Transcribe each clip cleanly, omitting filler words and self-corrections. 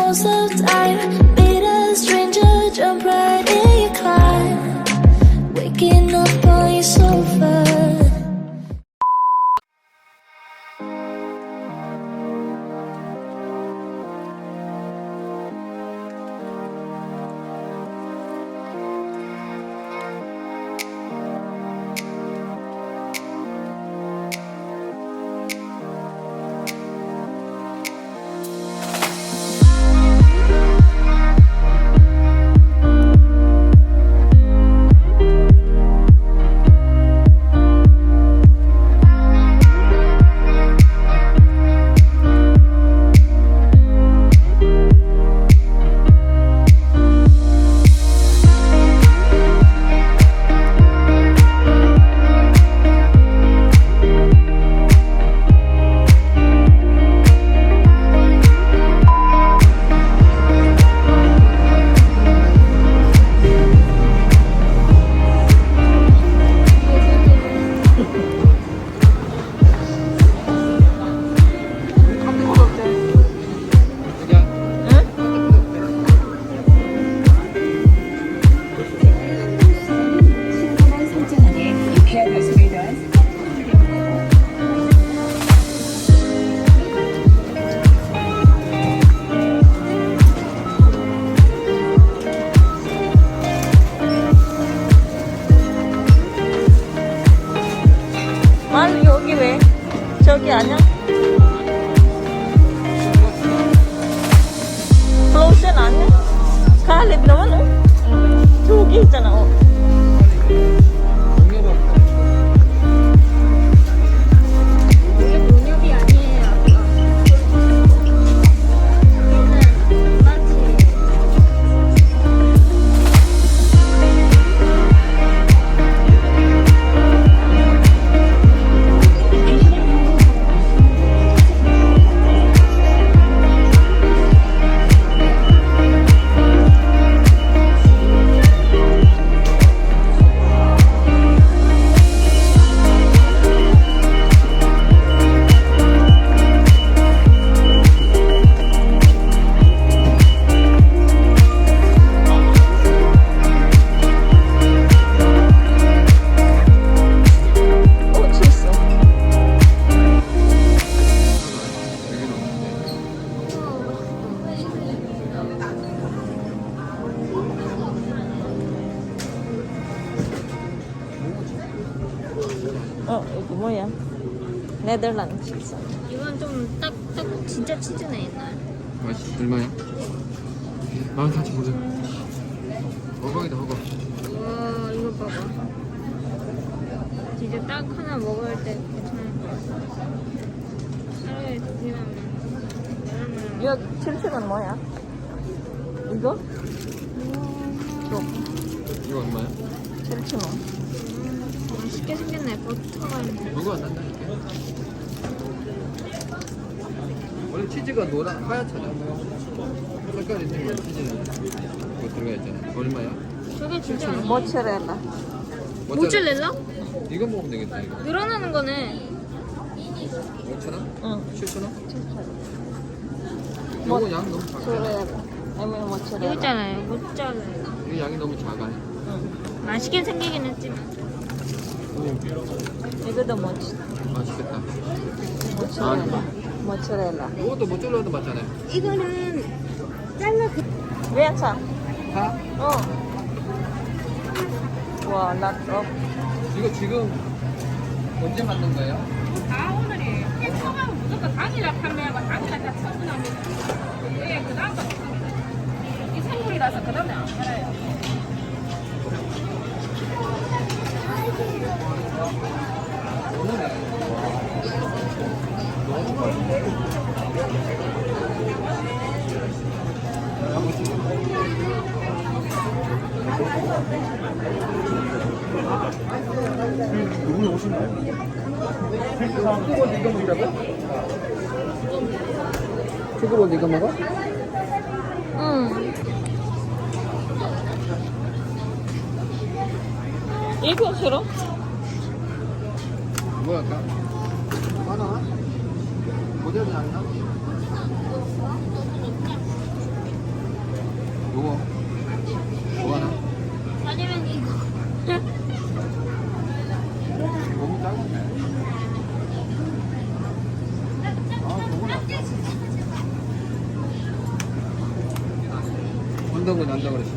most of time. Meet a stranger, jump right in your climb. Waking up on your sofa. 말 여기 왜? 저기 아니야? 플로션 아니야? 갈립 나만 어? 저기 있잖아. 어. 농협이 아니에요. 이거는 마치 여기 뭐야? 네덜란드 치즈. 이건 좀 딱 진짜 치즈네 옛날. 맛이 얼마야? 14,000원. 허벅이다 허벅. 와 이거 봐봐. 진짜 딱 하나 먹을 때 괜찮을 것 같아. 하루에 두 개라면 이거 7,000원 뭐야? 이거? 이거 얼마야? 7,000원. 맛있게 생겼네. 버터가 있네. 누구 안 난다? 원래 치즈가 노란 하얗잖아. 색깔 있는 게 치즈는 이거 들어가 있잖아. 얼마야? 저게 진짜 모짜렐라. 모짜렐라? 이거 먹으면 되겠다 이거. 늘어나는 거네. 5,000원? 응. 7,000원? 7,000원. 이거 양 너무 작아. 모짜렐라. 아니면 이거 모짜렐라. 있잖아요. 모짜렐라. 이거 양이 너무 작아. 응. 맛있게 생기긴 했지만. 이것도 맛있겠다. 모짜렐라. 모짜렐라. 이것도 모짜렐라도 맞잖아요. 이거는 잘라 괜찮아. 다? 어. 와, 낫어. 이거 지금 언제 만든 거예요? 다 오늘이 처음하면 무조건 당일날 판매하고 당일날 다 처분합니다. 예, 그 다음 거. 이 생물이라서 그 다음에 안 팔아요. 누구는 오신가요? 초코볼 이거 먹자고? 초코볼 이거 먹어? 응. 이거 싫어? 뭐 할까? 하나? 모델이 안 나? 요거. 요거 하나. 아니면 이거. 너무 작은데. 요거 나. 운동은 난다 그랬어.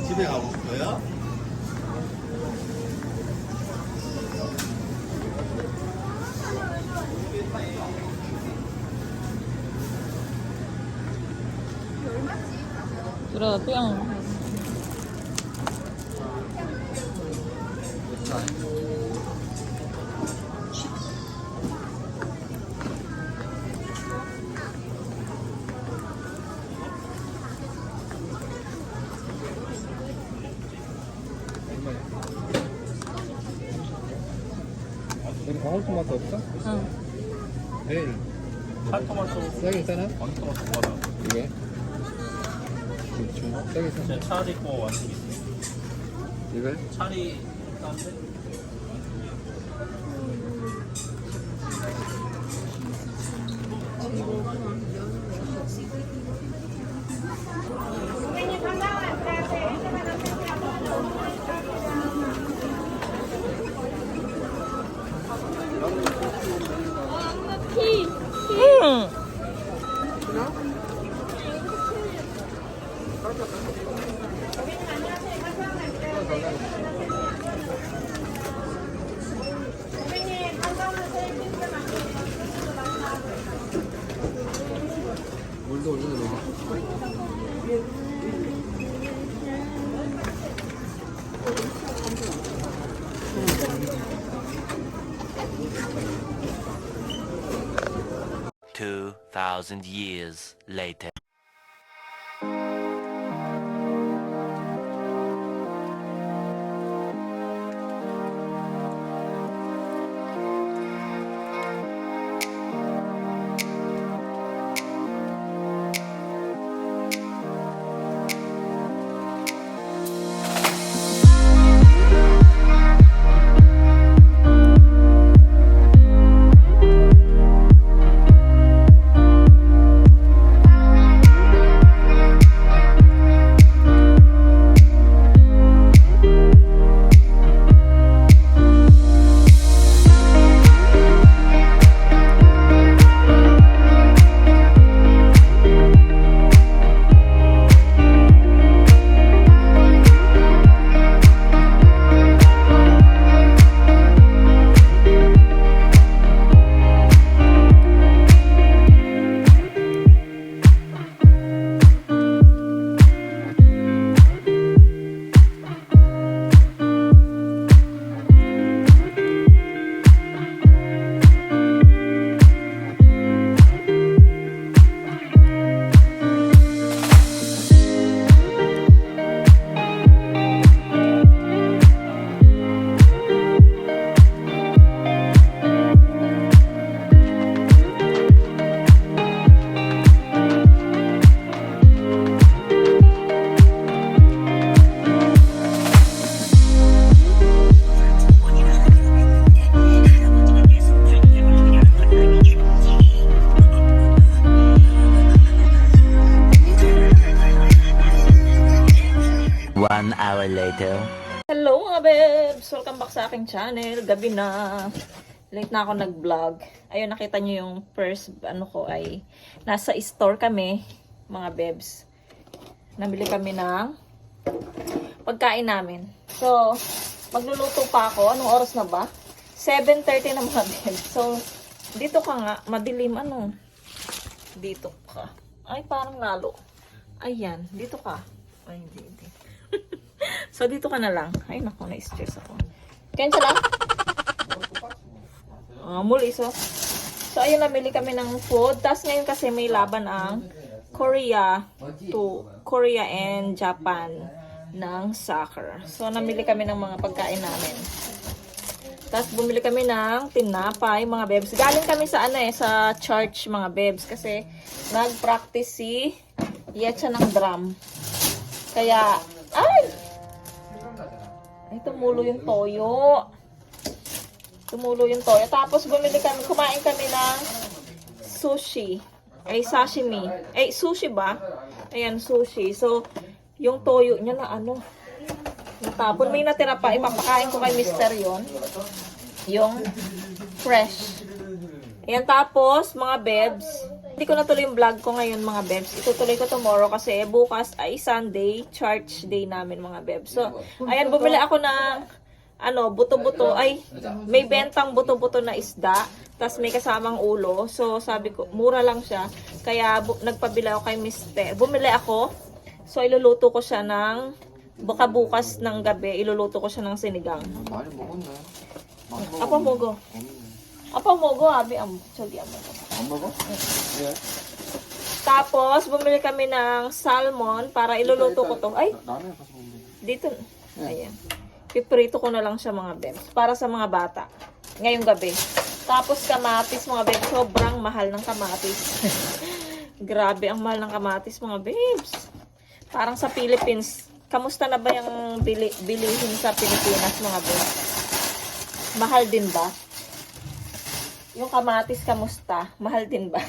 집에 가고 싶어요? 들어, 뿅. 여기 방울토마토 없어? 응. 내일 찰토마토, 싸게 있잖아? 왕토마토 뭐하나? 이게 그렇죠. 싸게 있잖아. 제 찰 있고 완숙 있어요. 이거 찰이 싼데? 응. 물도 올려도 되게. Two 2,000 years later. One hour later. Hello mga bebs! Welcome back sa aking channel. Gabi na. Late na ako nag-vlog. Ayun, nakita nyo yung first, ay nasa store kami, mga bebs. Nabili kami ng pagkain namin. So, magluluto pa ako. Anong oras na ba? 7:30 na mga bebs. So, dito ka nga. Madilim, Dito ka. Ay, parang lalo. Ayan, dito ka. Ay, hindi. So, dito ka na lang. Ay, naku, na-stress ako. Kaya lang? Muli, so. So, ayun, namili kami ng food. Tapos ngayon kasi may laban ang Korea and Japan ng soccer. So, namili kami ng mga pagkain namin. Tapos, bumili kami ng tinapay, mga bebs. Galing kami sa, sa church, mga bebs. Kasi, nag-practice si Yetcha ng drum. Kaya, ay! tumulo yung toyo. Tumulo yung toyo. Tapos kumain kami ng sushi. Ay, sashimi. Ay, sushi ba? Ayan, sushi. So, yung toyo niya na natapon. May natira pa. Ipapakain ko kay Mr. Yung fresh. Ayan, tapos, mga bebs. Hindi ko natuloy yung vlog ko ngayon, mga bebs. Itutuloy ko tomorrow kasi bukas ay Sunday, church day namin, mga bebs. So, ayan, bumili ako ng buto-buto. Ay, may bentang buto-buto na isda. Tapos may kasamang ulo. So, sabi ko, mura lang siya. Kaya, nagpabili ako kay Mr. Bumili ako. So, iluluto ko siya ng bukas ng gabi. Iluluto ko siya ng sinigang. 많이 먹었네. Apa mogo? Apa mogo, abi 저기 amo. 안 먹어? 예. Tapos, bumili kami ng salmon para iluluto ko to. Ay, 라면 가서 먹는데. dito. Ayan. Piprito ko na lang siya, mga bebs. Para sa mga bata. Ngayong gabi. Tapos, kamatis, mga bebs. Sobrang mahal ng kamatis. Grabe, ang mahal ng kamatis, mga bebs. Parang sa Philippines. Kamusta na ba yung bilihin sa Pilipinas, mga bebs? Mahal din ba? Yung kamatis, kamusta? Mahal din ba?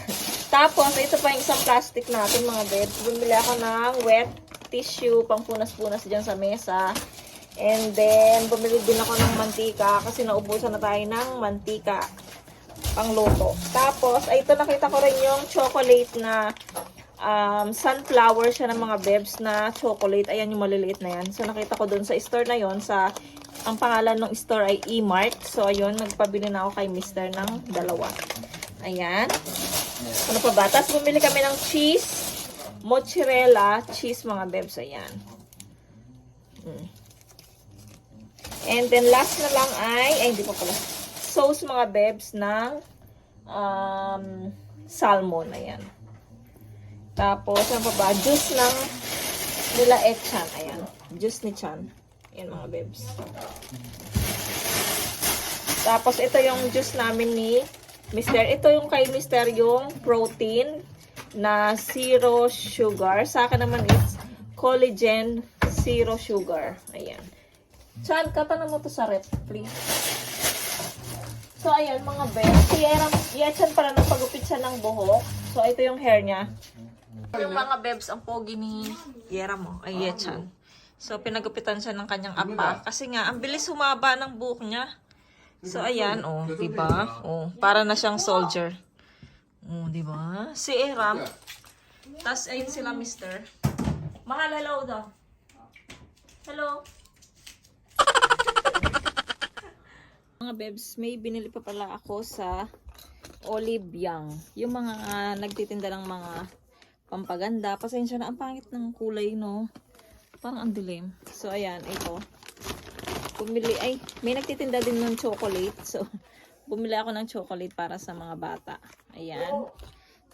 Tapos, ito pa yung isang plastic natin, mga bebs. Bumili ako ng wet tissue, pang punas-punas dyan sa mesa. And then, bumili din ako ng mantika kasi naubusan na tayo ng mantika pang luto. Tapos, ito nakita ko rin yung chocolate na sunflower siya ng mga bebs na chocolate. Ayan yung maliliit na yan. So, nakita ko dun sa store na yon ang pangalan ng store ay E-Mart. So, ayun, nagpabili na ako kay Mr. ng dalawa. Ayan. Ano pa ba? Tapos, bumili kami ng cheese. Mozzarella cheese, mga bebs. Ayan. And then, last na lang ay hindi pa pala. Sauce, mga bebs, ng salmon. Ayan. Tapos, ano pa ba? Juice ng nila Echan. Ayan. Juice ni Chan. Ayan, mga bebs. Tapos, ito yung juice namin ni Mr. Ito yung kay Mr. yung protein na zero sugar. Sa akin naman is collagen zero sugar. Ayan. Chan, katanan mo to sa rep, please. So, ayan, mga bebs. Si Yechan pala nang pagupit siya ng buhok. So, ito yung hair niya. Yung mga bebs, ang pogi ni Yera mo, ay Yechan. So, pinagupitan siya ng kanyang apa. Kasi nga, ang bilis humaba ng buhok niya. So, ayan, diba? Para na siyang soldier. Diba? Si Eram. Tapos, ayun sila, Mr. Mahal, hello daw. Hello. Mga bebs, may binili pa pala ako sa Olive Young. Yung mga nagtitinda ng mga pampaganda. Pasensya na, ang pangit ng kulay, no? Parang ang dilim. So, ayan, ito. May nagtitinda din ng chocolate. So, bumili ako ng chocolate para sa mga bata. Ayan.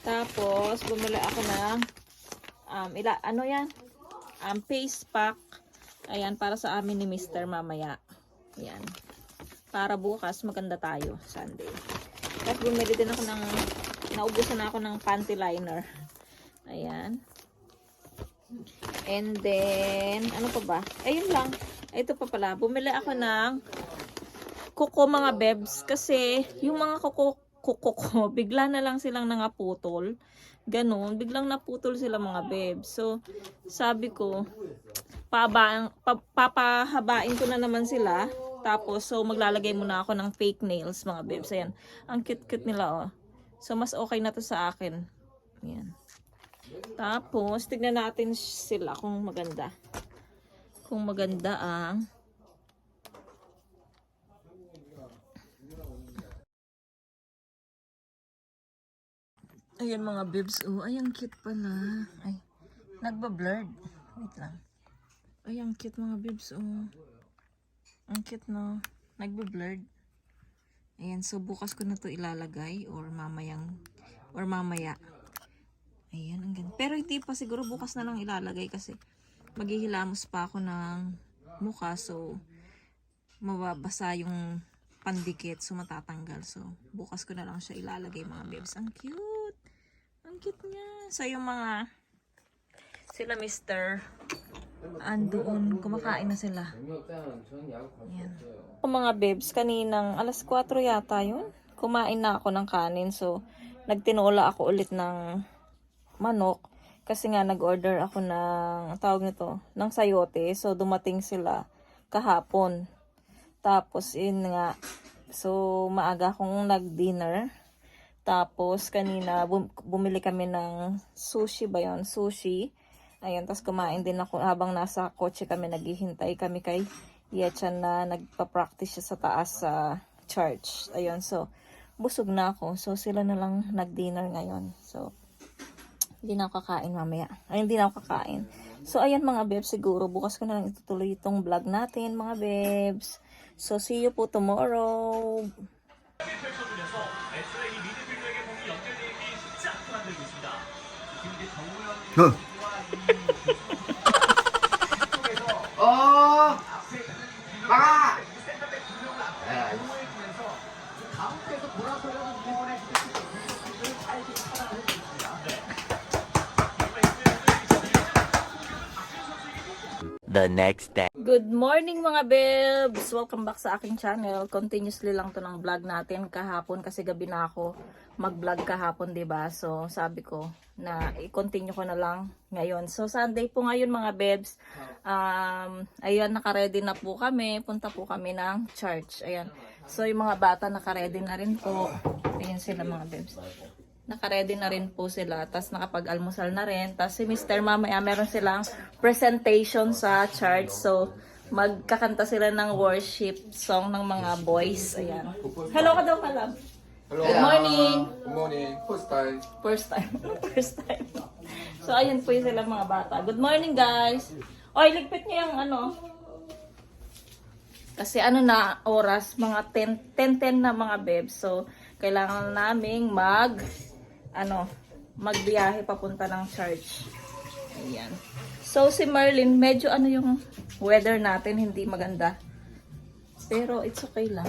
Tapos, bumili ako ng, face pack. Ayan, para sa amin ni Mr. mamaya. Ayan. Para bukas, maganda tayo, Sunday. Tapos, bumili din ako naubusan na ako ng panty liner. Ayan. And then, ano pa ba? Ayun lang. Ito pa pala. Bumili ako ng kuko, mga bebs. Kasi, yung mga kuko, bigla na lang silang nangaputol. Ganon. Biglang naputol sila, mga bebs. So, sabi ko, papahabain ko na naman sila. Tapos, so, maglalagay muna ako ng fake nails, mga bebs. Ayan. Ang cute-cute nila, So, mas okay na to sa akin. Ayan. Tapos, tignan natin sila kung maganda. Kung maganda ang ayan, mga bibs. Ay, ang cute pala. Ay, nagba-blurred. Wait lang. Ay, ang cute, mga bibs. Ang cute, no? Nagba-blurred. Ayan, so bukas ko na to ilalagay or mamaya. Ayan, ang ganda. Pero hindi pa, siguro bukas na lang ilalagay kasi maghihilamos pa ako ng mukha. So, mababasa yung pandikit. So, matatanggal. So, bukas ko na lang siya ilalagay, mga bebs. Ang cute. Ang cute niya. So, yung mga sila Mr. andoon, kumakain na sila. Ayan. Mga bebs, kaninang alas 4 yata yun. Kumain na ako ng kanin. So, nagtinola ako ulit ng manok. Kasi nga, nag-order ako ng, tawag nito, ng sayote. So, dumating sila kahapon. Tapos, yun nga. So, maaga akong nag-dinner. Tapos, kanina, bumili kami ng sushi ba yun? Sushi. Ayun, tapos kumain din ako habang nasa kotse kami, naghihintay kami kay Yechan na nagpa-practice siya sa taas sa church. Ayun, so, busog na ako. So, sila na lang nag-dinner ngayon. So, hindi na ako kakain mamaya. Ay, hindi na ako kakain. So, ayan mga bebs, siguro bukas ko na lang itutuloy itong vlog natin, mga bebs. So, see you po tomorrow. The next day. Good morning mga bebs! Welcome back sa aking channel. Continuously lang to ng vlog natin kahapon kasi gabi na ako mag-vlog kahapon, 'di ba? So, sabi ko na i-continue ko na lang ngayon. So, Sunday po ngayon mga bebs. Ayan, naka-ready na po kami. Punta po kami ng church. Ayan. So, yung mga bata naka-ready na rin po. Ayan sila mga bebs. Naka-ready na rin po sila. Tapos nakapag-almusal na rin. Tapos si Mr. mamaya meron silang presentation sa church. So, magkakanta sila ng worship song ng mga boys. Ayan. Hello ka daw, Kalab. Hello. Good morning. Good morning. First time. First time. First time. So, ayan po yung sila mga bata. Good morning, guys. Oy, ligpit niyo yung ano. Kasi ano na oras, mga 10 na mga bebs. So, kailangan naming magbiyahe papunta ng church. Ayan. So, si Marlin, medyo ano yung weather natin, hindi maganda. Pero, it's okay lang.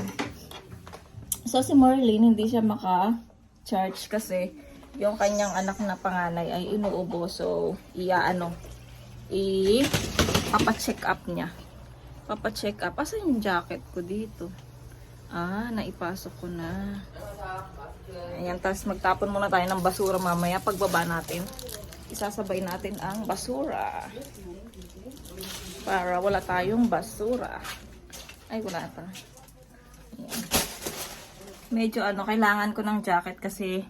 So, si Marlin, hindi siya maka-church kasi yung kanyang anak na panganay ay inuubo. So, papa-check up niya. Papa-check up. Asan yung jacket ko dito? Naipasok ko na. Ayan, tapos magtapon muna tayo ng basura mamaya pagbaba natin. Isasabay natin ang basura. Para wala tayong basura. Ay, wala ata. Ayan. Medyo kailangan ko ng jacket kasi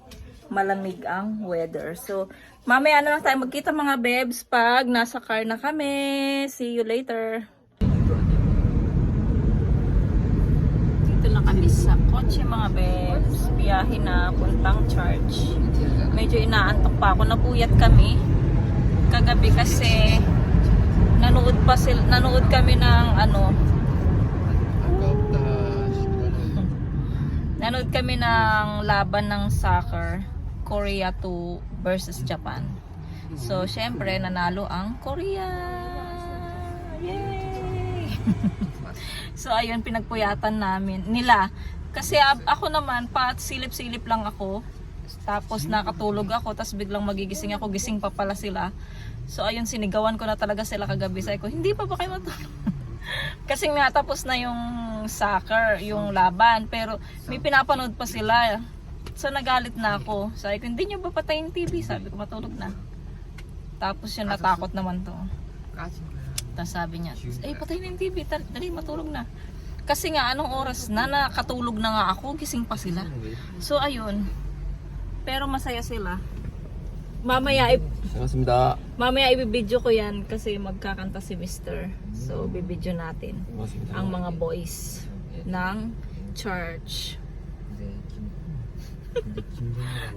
malamig ang weather. So, mamaya na lang tayo magkita mga bebs pag nasa car na kami. See you later. Na kami sa kotse mga bebs, biyahe na puntang church. Medyo inaantok pa ako, napuyat kami kagabi kasi nanood kami ng nanood kami ng laban ng soccer, Korea 2 versus Japan. So syempre nanalo ang Korea. Yay! So, ayun, pinagpuyatan nila. Kasi ako naman, silip-silip lang ako. Tapos, nakatulog ako. Tapos, biglang magigising ako. Gising pa pala sila. So, ayun, sinigawan ko na talaga sila kagabi. Sabi ko, hindi pa ba kayo matulog? Kasi nga, tapos na yung soccer, yung laban. Pero, may pinapanood pa sila. So, nagalit na ako. Sabi ko, hindi nyo ba patayin TV? Sabi ko, matulog na. Tapos, yun, natakot naman to. Tapos sabi niya, patay na yung TV, dali matulog na. Kasi nga, anong oras na, nakatulog na nga ako, gising pa sila. So, ayun. Pero masaya sila. Mamaya ibibidyo ko yan kasi magkakanta si Mr. So, bibidyo natin ang mga boys ng church.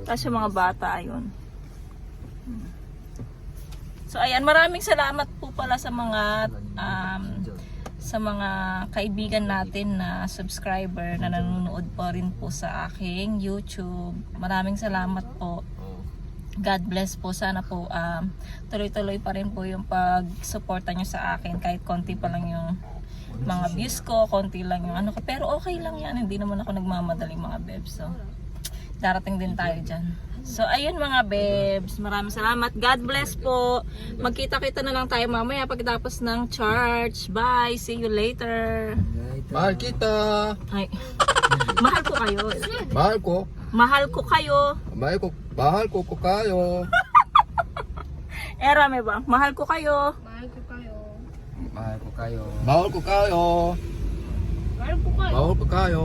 Tapos yung mga bata, ayun. So ayan, maraming salamat po pala sa mga kaibigan natin na subscriber na nanonood pa rin po sa aking YouTube. Maraming salamat po. God bless po. Sana po tuloy-tuloy pa rin po yung pag-suporta nyo sa akin kahit konti pa lang yung mga views ko, konti lang yung ko. Pero okay lang yan, hindi naman ako nagmamadali mga bebs. So Darating din tayo dyan. So, ayun mga babes. Maraming salamat. God bless po. Magkita-kita na lang tayo mamaya pagkatapos ng church. Bye. See you later. Mahal kita. Ay. Mahal ko kayo. Mahal ko. Mahal ko kayo. Mahal ko kayo. Rame ba? Mahal ko kayo. Mahal ko kayo. Mahal ko kayo. Mahal ko kayo. Mahal ko kayo. Mahal ko kayo.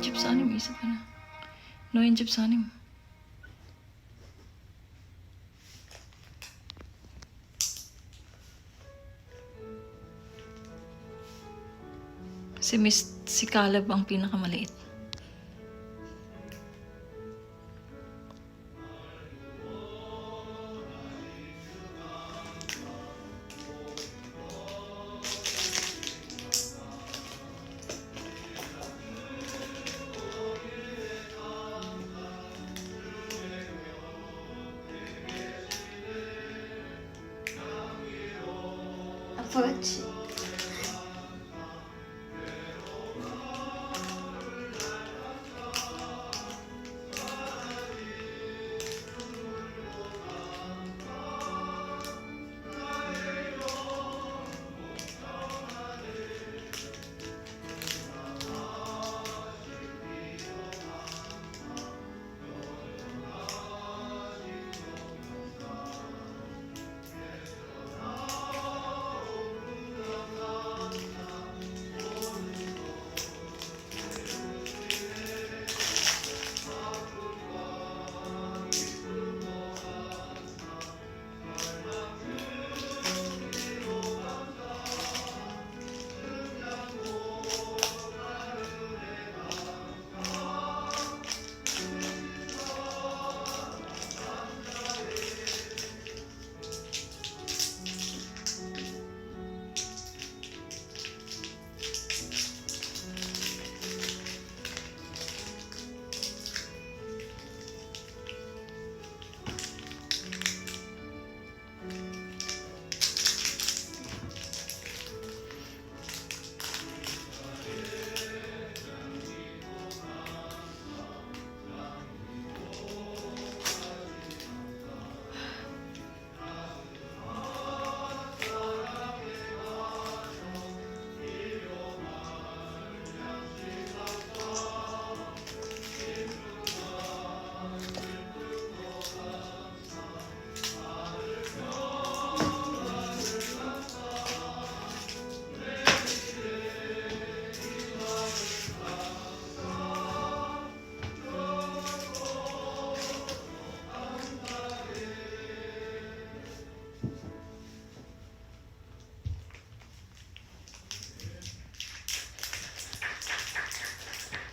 집사님 있으면 너인 집사님. Si Caleb ang pinakamaliit. 아빠같이.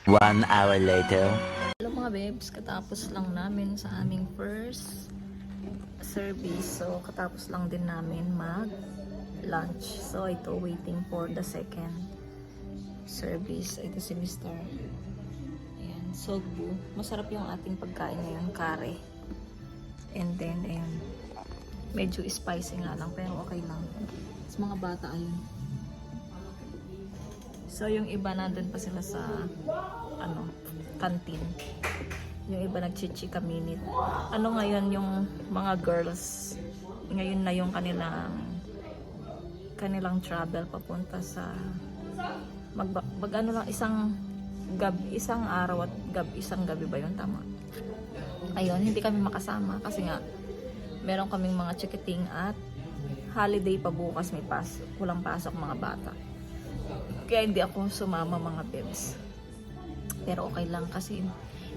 1 hour later. Hello mga babes, katapos lang namin sa aming first service. So, katapos lang din namin mag-lunch. So, ito, waiting for the second service. Ito si Mr. Ayan, sogbu. Masarap yung ating pagkain ngayon, kare. And then, ayan, medyo spicy nga lang, pero okay lang. Sa mga bata, ayun. So, yung iba nandun pa sila sa, canteen. Yung iba nagchichika minute. Ano ngayon yung mga girls, ngayon na yung kanilang travel papunta sa isang araw at isang gabi ba yun, tama? Ayun, hindi kami makasama kasi nga meron kaming mga chikiting at holiday pa bukas, walang pasok mga bata. Kaya hindi ako sumama mga bebs. Pero okay lang kasi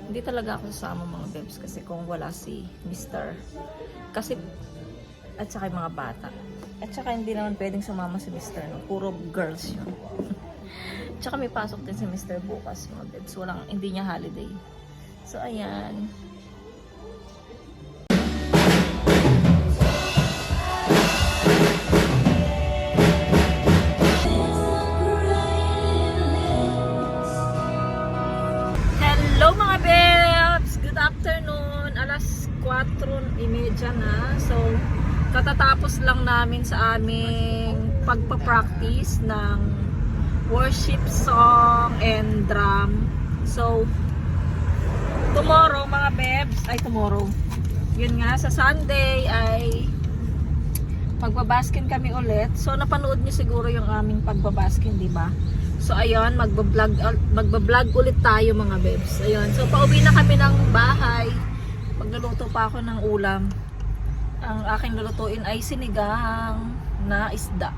hindi talaga ako sasama mga bebs kasi kung wala si Mr. Kasi at saka yung mga bata. At saka hindi naman pwedeng sumama si Mr. No? Puro girls yun. Tsaka may pasok din si Mr. bukas mga bebs. Hindi niya holiday. So ayan. Hello mga babes! Good afternoon! Alas 4:30 na. So, katatapos lang namin sa aming pagpa-practice ng worship song and drum. So, tomorrow mga babes, yun nga, sa Sunday ay magbabaskin kami ulit. So, napanood niyo siguro yung aming pagbabaskin, di ba? So, ayun, magbablog ulit tayo mga bebs. Ayun, so pauwi na kami ng bahay. Magluluto pa ako ng ulam. Ang aking lulutuin ay sinigang na isda.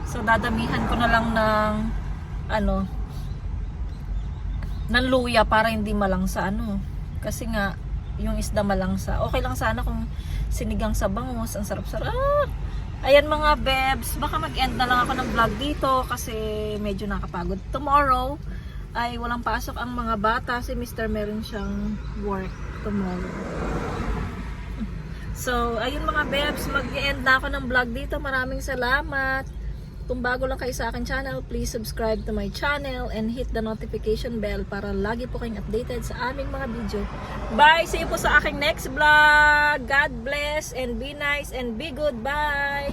So, dadamihan ko na lang ng luya para hindi malangsa, Kasi nga, yung isda malangsa. Okay lang sana kung sinigang sa bangus. Ang sarap-sarap. Ayan mga bebs, baka mag-end na lang ako ng vlog dito kasi medyo nakapagod. Tomorrow ay walang pasok ang mga bata. Si Mr. meron siyang work tomorrow. So, ayun mga bebs, mag-end na ako ng vlog dito. Maraming salamat. Kung bago lang kayo sa akin channel, please subscribe to my channel and hit the notification bell para lagi po kayong updated sa aming mga video. Bye! See you po sa aking next vlog. God bless and be nice and be good. Bye!